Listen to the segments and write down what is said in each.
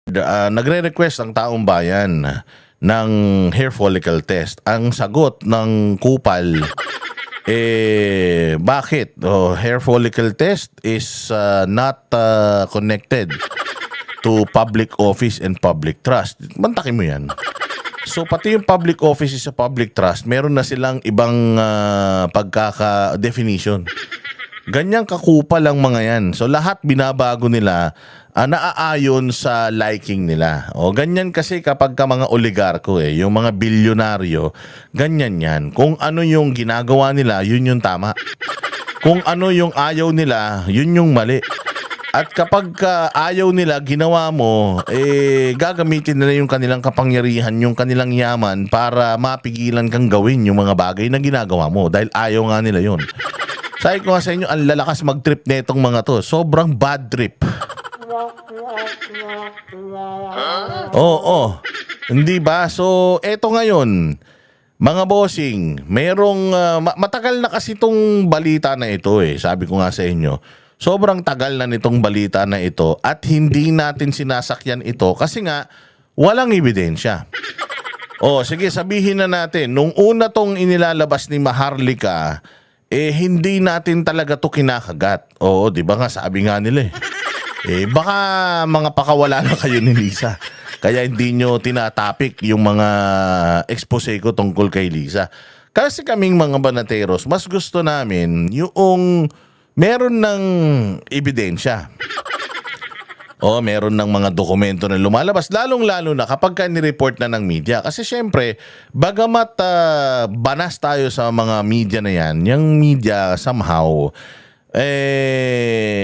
Nagre-request ang taong bayan ng hair follicle test. Ang sagot ng kupal, bakit? Hair follicle test is not connected to public office and public trust. Bantakin mo yan. So pati yung public office sa public trust, meron na silang ibang pagkaka-definition. Ganyang kakupal ang mga yan. So lahat binabago nila, naaayon sa liking nila. O ganyan kasi kapag ka mga oligarko yung mga bilyonaryo, ganyan yan. Kung ano yung ginagawa nila, yun yung tama. Kung ano yung ayaw nila, yun yung mali. At kapag ayaw nila, ginawa mo, gagamitin nila yung kanilang kapangyarihan, yung kanilang yaman para mapigilan kang gawin yung mga bagay na ginagawa mo dahil ayaw nga nila yun. Sabi ko nga sa inyo, ang lalakas mag-trip netong mga to. Sobrang bad trip. Oo. Hindi ba? So, eto ngayon, mga bossing, merong, matagal na kasi itong balita na ito Sabi ko nga sa inyo, sobrang tagal na nitong balita na ito at hindi natin sinasakyan ito kasi nga, walang ebidensya. Sige, sabihin na natin, nung una tong inilalabas ni Maharlika, hindi natin talaga to kinakagat. Oo, di ba nga, sabi nga nila baka mga pakawala na kayo ni Lisa. Kaya hindi nyo tinatapik yung mga expose ko tungkol kay Lisa. Kasi kaming mga banateros, mas gusto namin yung meron ng ebidensya. Meron ng mga dokumento na lumalabas, lalong-lalo na kapag ni-report na ng media. Kasi syempre, bagamat banas tayo sa mga media na yan, yung media somehow,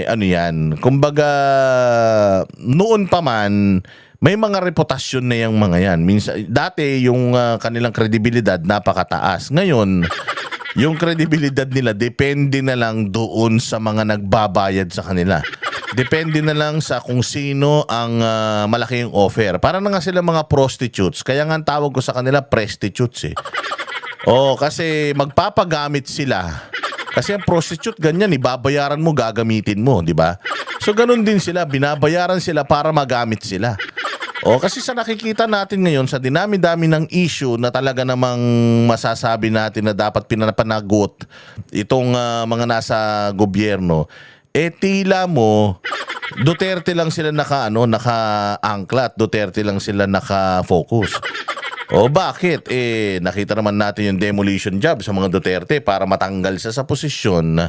ano yan, kumbaga, noon pa man, may mga reputasyon na yung mga yan. Dati, yung kanilang kredibilidad napakataas. Ngayon, yung kredibilidad nila, depende na lang doon sa mga nagbabayad sa kanila. Depende na lang sa kung sino ang malaking offer. Para na nga sila mga prostitutes. Kaya nga ang tawag ko sa kanila, prostitutes kasi magpapagamit sila. Kasi ang prostitute, ganyan, babayaran mo, gagamitin mo, di ba? So ganun din sila, binabayaran sila para magamit sila. Kasi sa nakikita natin ngayon, sa dinami-dami ng issue na talaga namang masasabi natin na dapat pinapanagot itong mga nasa gobyerno, tila mo, Duterte lang sila naka-angkla at Duterte lang sila naka-focus. Bakit? Nakita naman natin yung demolition job sa mga Duterte para matanggal siya sa posisyon.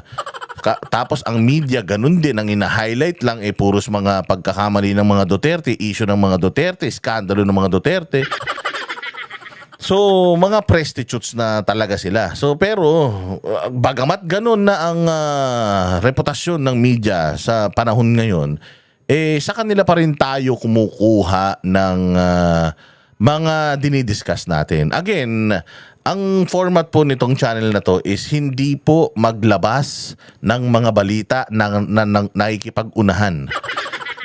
Tapos ang media, ganun din. Ang ina-highlight lang, puros mga pagkakamali ng mga Duterte, issue ng mga Duterte, skandalo ng mga Duterte. So, mga prostitutes na talaga sila. So, pero, bagamat ganun na ang reputasyon ng media sa panahon ngayon, sa kanila pa rin tayo kumukuha ng mga dinidiscuss natin. Again, ang format po nitong channel na to is hindi po maglabas ng mga balita na nakikipag-unahan.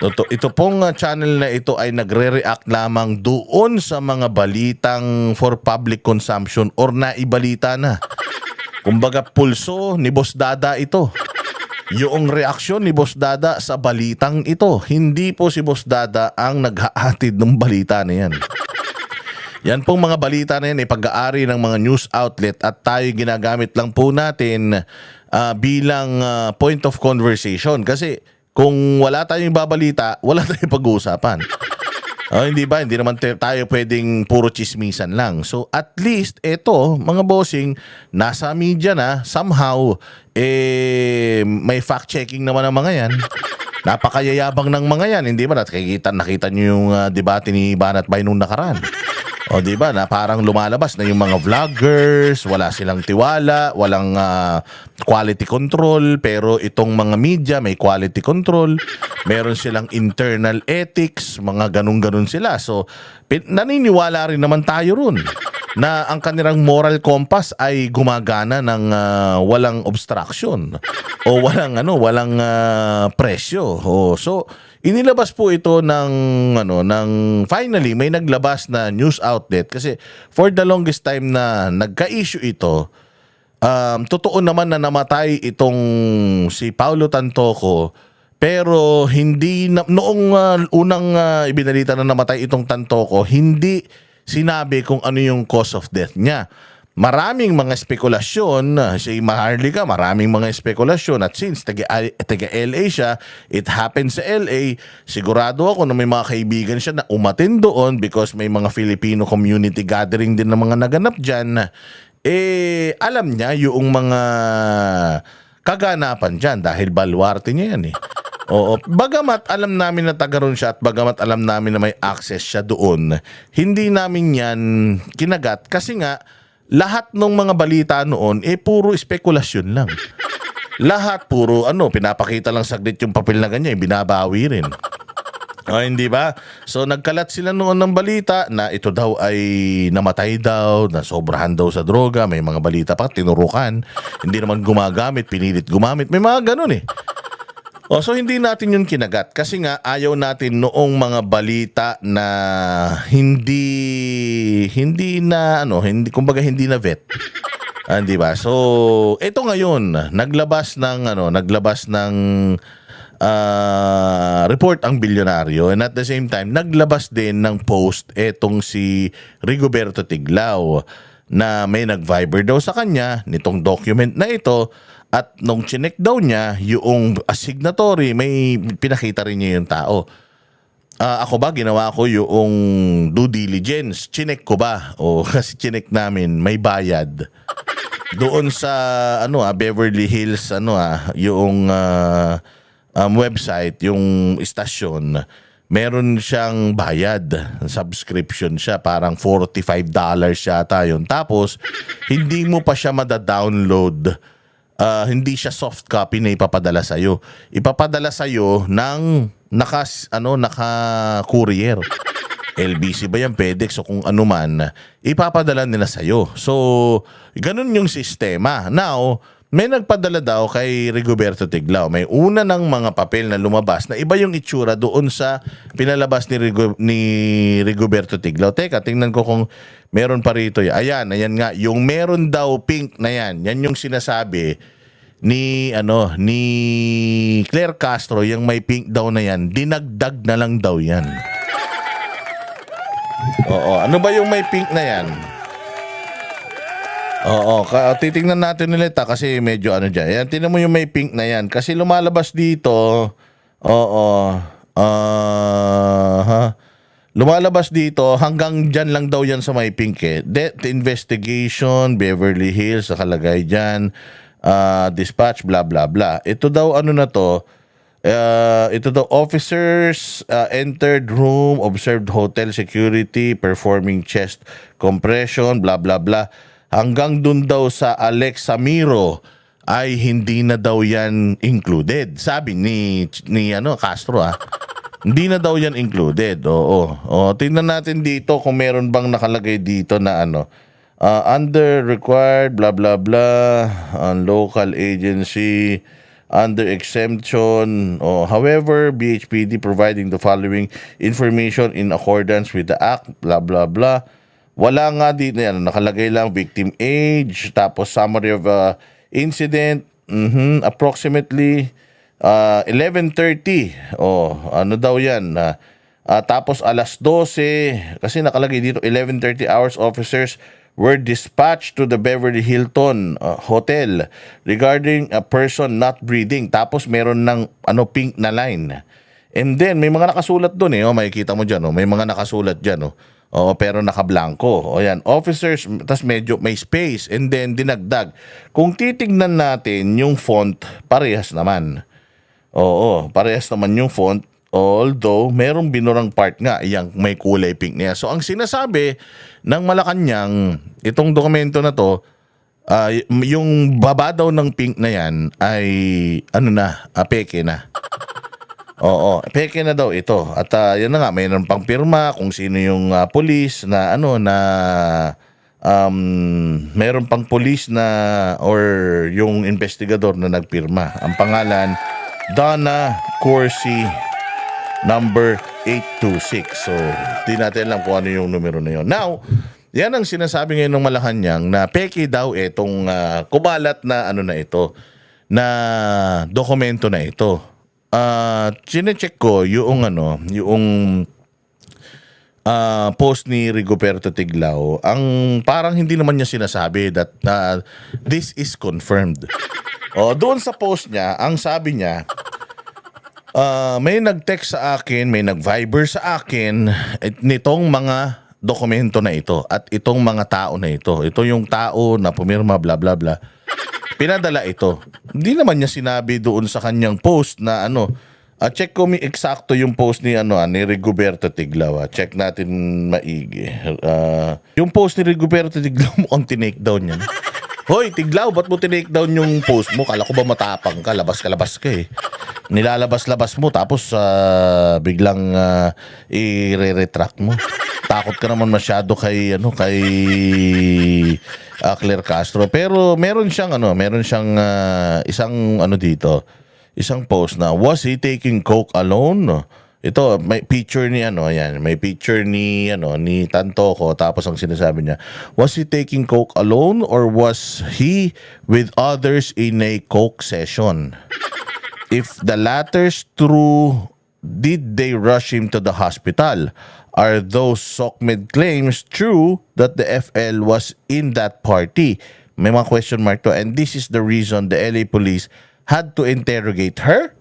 Ito pong channel na ito ay nagre-react lamang doon sa mga balitang for public consumption or naibalita na. Kumbaga pulso ni Boss Dada ito. Yung reaksyon ni Boss Dada sa balitang ito. Hindi po si Boss Dada ang naghahatid ng balita na yan. Yan pong mga balita na yan pag-aari ng mga news outlet at tayo ginagamit lang po natin bilang point of conversation. Kasi kung wala tayong babalita, wala tayong pag-uusapan. Hindi ba? Hindi naman tayo pwedeng puro chismisan lang. So at least ito, mga bossing, nasa media na, somehow, may fact-checking naman ang mga yan. Napakayayabang ng mga yan. Hindi ba? Nakita nyo yung debate ni Banat Bay nung nakaraan. Di ba? Na parang lumalabas na yung mga vloggers, wala silang tiwala, walang quality control, pero itong mga media may quality control, meron silang internal ethics, mga ganun-ganun sila. So, naniniwala rin naman tayo ron na ang kanilang moral compass ay gumagana ng walang obstruction o walang presyo. So, inilabas po ito ng finally may naglabas na news outlet kasi for the longest time na nagka-issue ito, totoo naman na namatay itong si Paulo Tantoco Pero hindi na, noong unang ibinalita na namatay itong Tantoco, hindi sinabi kung ano yung cause of death niya. Maraming mga spekulasyon, si Maharlika, maraming mga spekulasyon at since taga LA siya, it happened sa LA, sigurado ako na may mga kaibigan siya na umatin doon because may mga Filipino community gathering din na mga naganap dyan. Alam niya yung mga kaganapan dyan dahil baluarte niya yan Oo, bagamat alam namin na taga ron siya at bagamat alam namin na may access siya doon, hindi namin yan kinagat kasi nga lahat ng mga balita noon puro spekulasyon lang. Lahat puro pinapakita lang saglit yung papel na ganyan, binabawi rin. Hindi ba? So nagkalat sila noon ng balita na ito daw ay namatay daw, na sobrahan daw sa droga, may mga balita pa tinurukan, hindi naman gumagamit, pinilit gumamit, may mga ganun so hindi natin yun kinagat kasi nga ayaw natin noong mga balita na hindi na kumbaga hindi na vet. Di ba? So ito ngayon naglabas ng report ang Bilyonaryo and at the same time naglabas din ng post etong si Rigoberto Tiglao na may nag-Viber daw sa kanya nitong document na ito. At nung chinek daw niya, yung signatory, may pinakita rin niya yung tao. Ako ba, ginawa ko yung due diligence. Chinek ko ba? Kasi chinek namin, may bayad. Doon sa Beverly Hills, yung website, yung istasyon, meron siyang bayad. Subscription siya, parang $45 yata yun. Tapos, hindi mo pa siya mada-download. Hindi siya soft copy na ipapadala sa'yo. Ipapadala sa'yo ng naka-courier. LBC ba yan, FedEx o kung ano man, ipapadala nila sa'yo. So, ganun yung sistema. Now, may nagpadala daw kay Rigoberto Tiglao. May una ng mga papel na lumabas na iba yung itsura doon sa pinalabas ni Rigoberto Tiglao. Teka, tingnan ko kung meron pa rito. Ayan nga. Yung meron daw pink na yan. Yan yung sinasabi ni Claire Castro, yung may pink daw na yan. Dinagdag na lang daw yan. Oo. Ano ba yung may pink na yan? Oo, titingnan natin ulit kasi medyo dyan. Yan, tingnan mo yung may pink na yan. Kasi lumalabas dito, lumalabas dito, hanggang dyan lang daw yan sa may pink Death investigation, Beverly Hills, nakalagay dyan, dispatch, blah, blah, blah. Ito daw, ito daw, officers entered room, observed hotel security, performing chest compression, blah, blah, blah. Hanggang dun daw sa Alexa Miro ay hindi na daw yan included. Sabi ni Castro Hindi na daw yan included. Tingnan natin dito kung meron bang nakalagay dito na under required blah blah blah on local agency under exemption. However, BHPD providing the following information in accordance with the act blah blah blah. Wala nga dito yan. Nakalagay lang victim age, tapos summary of incident, approximately 11:30. Ano daw yan? Tapos alas 12, kasi nakalagay dito 11:30 hours officers were dispatched to the Beverly Hilton Hotel regarding a person not breathing. Tapos meron ng pink na line. And then may mga nakasulat doon makikita mo diyan may mga nakasulat diyan pero nakablanko. Yan, officers, tas medyo may space and then dinagdag. Kung titignan natin yung font, parehas naman. Parehas naman yung font. Although, merong binurang part nga, yung may kulay pink niya. So, ang sinasabi ng Malacanang, itong dokumento na to, yung baba daw ng pink na yan ay, peke na. Peke na daw ito. At yan na nga, mayroon pang pirma kung sino yung police na mayroon pang police na or yung investigador na nagpirma. Ang pangalan, Donna Corsi, number 826. So, di natin alam kung ano yung numero na yun. Now, yan ang sinasabi ngayon ng Malacanang na peke daw itong kumalat na na ito, na dokumento na ito. chine-check ko yung post ni Rigoberto Tiglao, ang parang hindi naman niya sinasabi that this is confirmed. Doon sa post niya, ang sabi niya, may nag-text sa akin, may nag-Viber sa akin nitong mga dokumento na ito at itong mga tao na ito. Ito yung tao na pumirma, bla bla bla. Pinadala ito. Hindi naman niya sinabi doon sa kanyang post na check ko eksakto yung post ni ni Rigoberto Tiglao. Check natin maigi. Yung post ni Rigoberto Tiglao mukhang tinake down yan. Hoy, Tiglao, ba't mo tinake down yung post mo? Kala ko ba matapang ka? Labas ka eh. Nilalabas-labas mo tapos biglang i-retract mo. Takot ka naman masyado kay Claire Castro. Pero meron siyang isang dito. Isang post na, was he taking coke alone? Ito, may picture ni may picture ni Tantoco, tapos ang sinasabi niya, was he taking coke alone or was he with others in a coke session? If the latter's true, did they rush him to the hospital? Are those SOCMED claims true that the FL was in that party? May mga question mark to, and this is the reason the LA police had to interrogate her.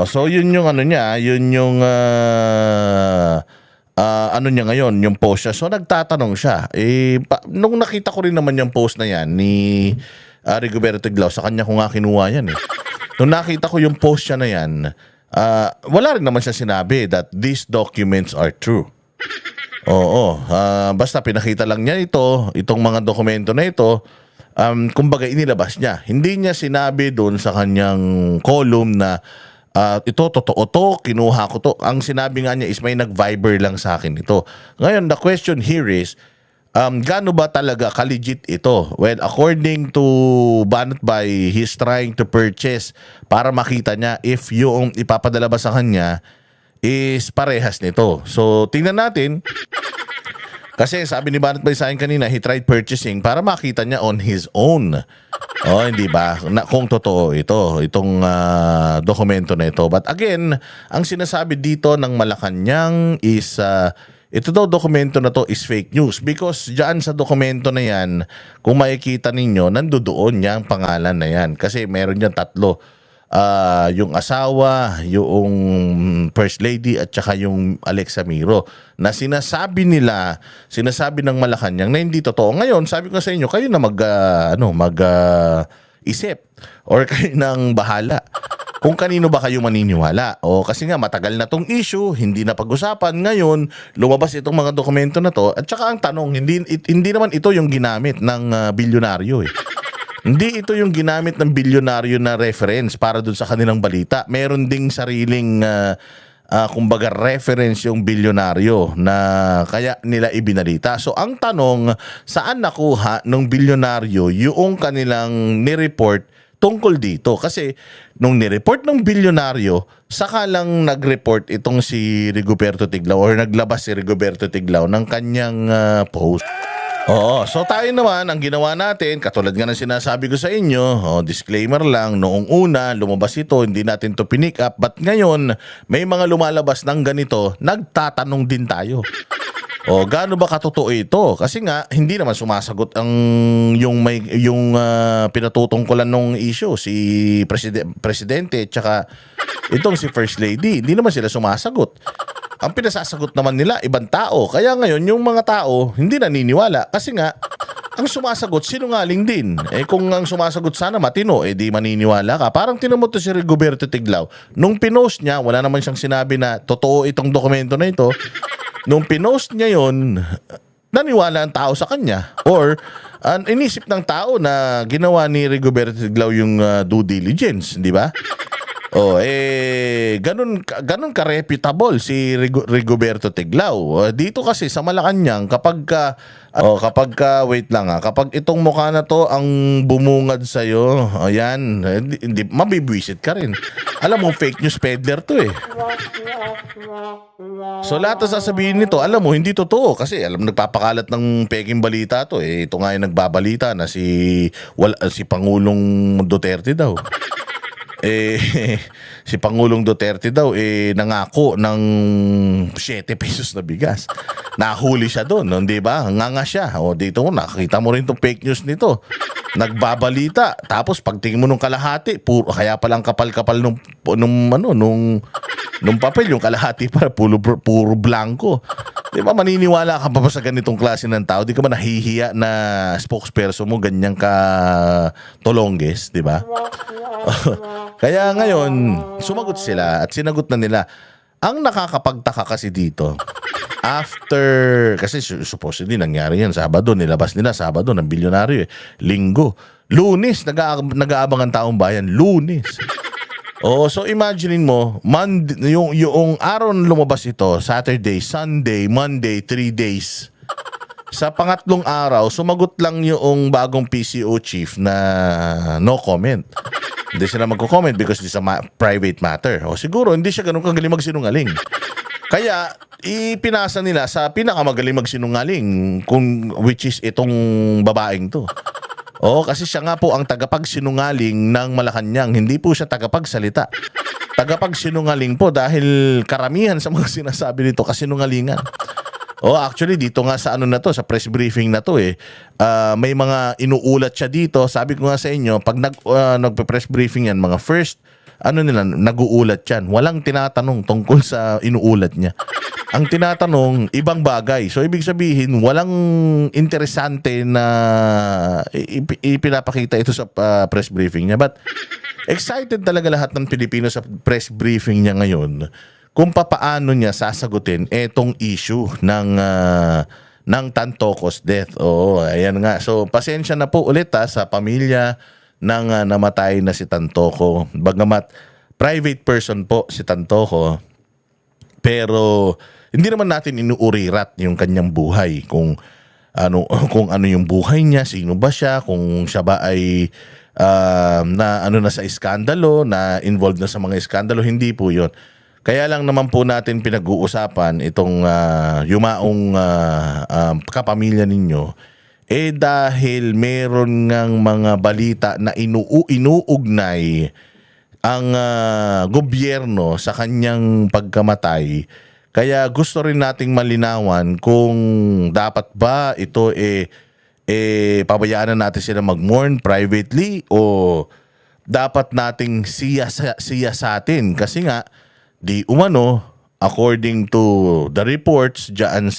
So yun yung niya, yun yung niya ngayon, yung post niya. So nagtatanong siya. Nung nakita ko rin naman yung post na yan ni Rigoberto Tiglao, sa kanya ko nga kinuha yan eh. Nung nakita ko yung post niya na yan, wala rin naman siya sinabi that these documents are true. Basta pinakita lang niya itong mga dokumento na ito. Kumbaga inilabas niya. Hindi niya sinabi doon sa kanyang column na ito totoo to, kinuha ko to. Ang sinabi nga niya is may nag-Viber lang sa akin ito. Ngayon, the question here is, gaano ba talaga ka-legit ito? Well, according to Banat Bay, he's trying to purchase para makita niya if yung ipapadala ba sa kanya is parehas nito. So, tingnan natin. Kasi sabi ni Banat Bay sa akin kanina, he tried purchasing para makita niya on his own. Hindi ba? Kung totoo itong dokumento na ito. But again, ang sinasabi dito ng Malacanang is ito daw dokumento na to is fake news because diyan sa dokumento na yan, kung makikita ninyo, nandoon yung pangalan na yan. Kasi meron yan 3. Yung asawa, yung First Lady at saka yung Alexa Miro na sinasabi ng Malacanang na hindi totoo. Ngayon, sabi ko sa inyo, kayo na isip or kayo nang bahala kung kanino ba kayo maniniwala. Kasi nga matagal na tong issue, hindi na pag-usapan. Ngayon, lumabas itong mga dokumento na to at saka ang tanong, hindi naman ito yung ginamit ng bilyonaryo eh. Hindi ito yung ginamit ng bilyonaryo na reference para dun sa kanilang balita. Meron ding sariling kumbaga reference yung bilyonaryo na kaya nila ibinalita. So ang tanong, saan nakuha ng bilyonaryo yung kanilang nireport tungkol dito? Kasi nung nireport ng bilyonaryo, saka lang nag-report itong si Rigoberto Tiglao or naglabas si Rigoberto Tiglao ng kanyang post. So tayo naman, ang ginawa natin, katulad nga ng sinasabi ko sa inyo, disclaimer lang, noong una, lumabas ito, hindi natin to pinick up, but ngayon, may mga lumalabas ng ganito, nagtatanong din tayo. Gaano ba katotoo ito? Kasi nga, hindi naman sumasagot yung pinatutungkulan ng issue, si Presidente, tsaka itong si First Lady, hindi naman sila sumasagot. Ang pinasasagot naman nila, ibang tao. Kaya ngayon, yung mga tao, hindi naniniwala. Kasi nga, ang sumasagot, sinungaling din. Kung ang sumasagot sana matino, di maniniwala ka. Parang tinan mo to si Rigoberto Tiglao. Nung pinost niya, wala naman siyang sinabi na totoo itong dokumento na ito. Nung pinost niya yon, naniwala ang tao sa kanya. Or, inisip ng tao na ginawa ni Rigoberto Tiglao yung due diligence, di ba? Ganun ka-reputable si Rigoberto Tiglao. Dito kasi sa Malacanang, kapag wait lang kapag itong mukha na to ang bumungad sa'yo, ayan, hindi, mabibwisit ka rin. Alam mo, fake news peddler to eh. So lahat na sasabihin nito, alam mo, hindi totoo. Kasi nagpapakalat ng peking balita to eh. Ito nga yung nagbabalita na si Pangulong Duterte daw. Si Pangulong Duterte daw nangako ng 7 pesos na bigas. Nahuli siya doon, no? Di ba? Nganga siya. O dito mo, nakakita mo rin itong fake news nito. Nagbabalita. Tapos pagtingin mo nung kalahati, kaya palang kapal-kapal nung papel, yung kalahati para puro blanco. Di ba, maniniwala ka pa ba sa ganitong klase ng tao? Di ka ba nahihiya na spokesperson mo ganyan ka tolongges, di ba? Kaya ngayon, sumagot sila at sinagot na nila. Ang nakakapagtaka kasi dito, kasi supposedly nangyari yan Sabado, nilabas nila Sabado ng bilyonaryo Linggo, Lunes, nag-aabang ang taong bayan, Lunes. So imaginein mo, yung araw na lumabas ito, Saturday, Sunday, Monday, 3 days. Sa pangatlong araw, sumagot lang yung bagong PCO chief na no comment. Hindi sila magko-comment because it's a private matter. O siguro, hindi siya ganun kagaling magsinungaling. Kaya, ipinasa nila sa pinakamagaling magsinungaling, which is itong babaeng to. Kasi siya nga po ang tagapagsinungaling ng Malacanang. Hindi po siya tagapagsalita. Tagapagsinungaling po dahil karamihan sa mga sinasabi nito kasinungalingan. Actually dito nga sa sa press briefing na to may mga inuulat siya dito. Sabi ko nga sa inyo, pag nagpe-press briefing yan, mga first nag-uulat yan. Walang tinatanong tungkol sa inuulat niya. Ang tinatanong, ibang bagay. So, ibig sabihin, walang interesante na ipinapakita ito sa press briefing niya. But, excited talaga lahat ng Pilipino sa press briefing niya ngayon kung papaano niya sasagutin etong issue ng Tantocos death. Ayan nga. So, pasensya na po ulit sa pamilya ng namatay na si Tantoco. Bagamat private person po si Tantoco, pero hindi naman natin inuurirat yung kanyang buhay, kung ano yung buhay niya, sino ba siya, kung siya ba ay na sa iskandalo, na involved na sa mga iskandalo. Hindi po 'yon. Kaya lang naman po natin pinag-uusapan itong yumaong kapamilya ninyo dahil meron ngang mga balita na inuugnay ang gobyerno sa kanyang pagkamatay. Kaya gusto rin nating malinawan kung dapat ba ito pabayaan na natin sila mag-mourn privately o dapat nating siyasatin. Kasi nga, di umano, according to the reports dyan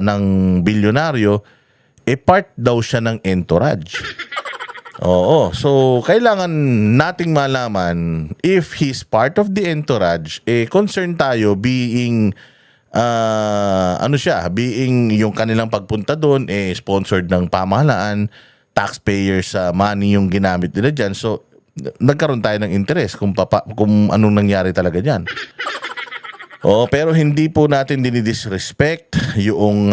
ng bilyonaryo, part daw siya ng entourage. So kailangan nating malaman if he's part of the entourage. Concern tayo being being yung kanilang pagpunta doon sponsored ng pamahalaan, taxpayers money yung ginamit nila diyan. So nagkaroon tayo ng interest kung anong nangyari talaga diyan. Pero hindi po natin dinidisrespect yung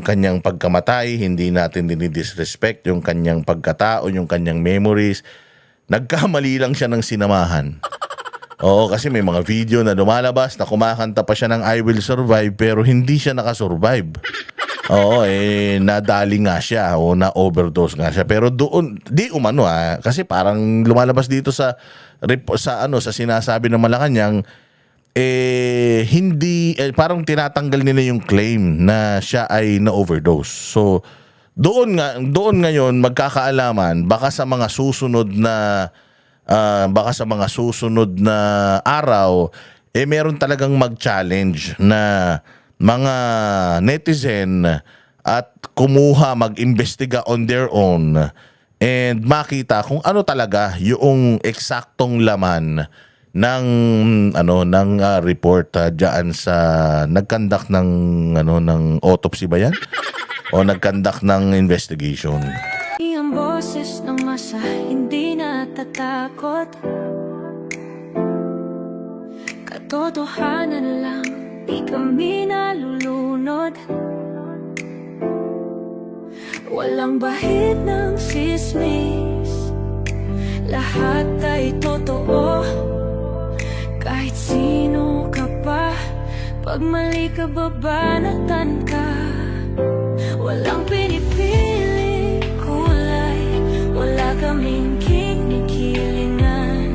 kanyang pagkamatay, hindi natin dinidisrespect yung kanyang pagkatao, yung kanyang memories. Nagkamali lang siya ng sinamahan. Kasi may mga video na lumalabas na kumakanta pa siya ng I Will Survive pero hindi siya nakasurvive. Nadali nga siya o na-overdose nga siya. Pero doon, di umano kasi parang lumalabas dito sa sinasabi ng Malacanang, hindi, parang tinatanggal nila yung claim na siya ay na-overdose. So, doon ngayon magkakaalaman baka sa mga susunod na araw meron talagang mag-challenge na mga netizen at mag-imbestiga on their own and makita kung ano talaga yung eksaktong laman ng report diyan sa nagkandak ng autopsy ba yan? O nagkandak ng investigation. Ang boses ng masa hindi natatakot. Katotohanan lang, di kami nalulunod. Walang bahid ng sismis, lahat ay totoo. Kahit sino ka pa, pag mali ka babanatan ka. Walang pinipili kulay, wala kaming kinikilingan.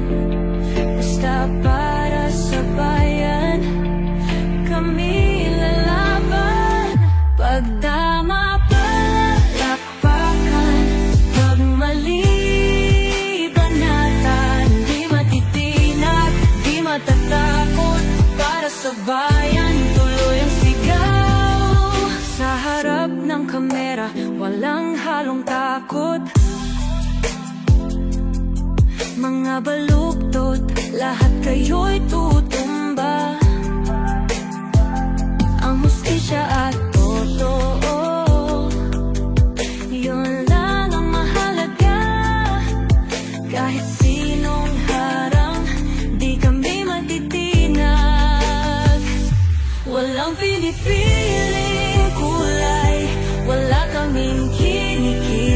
sariling kulay. Wala kaming kinikita.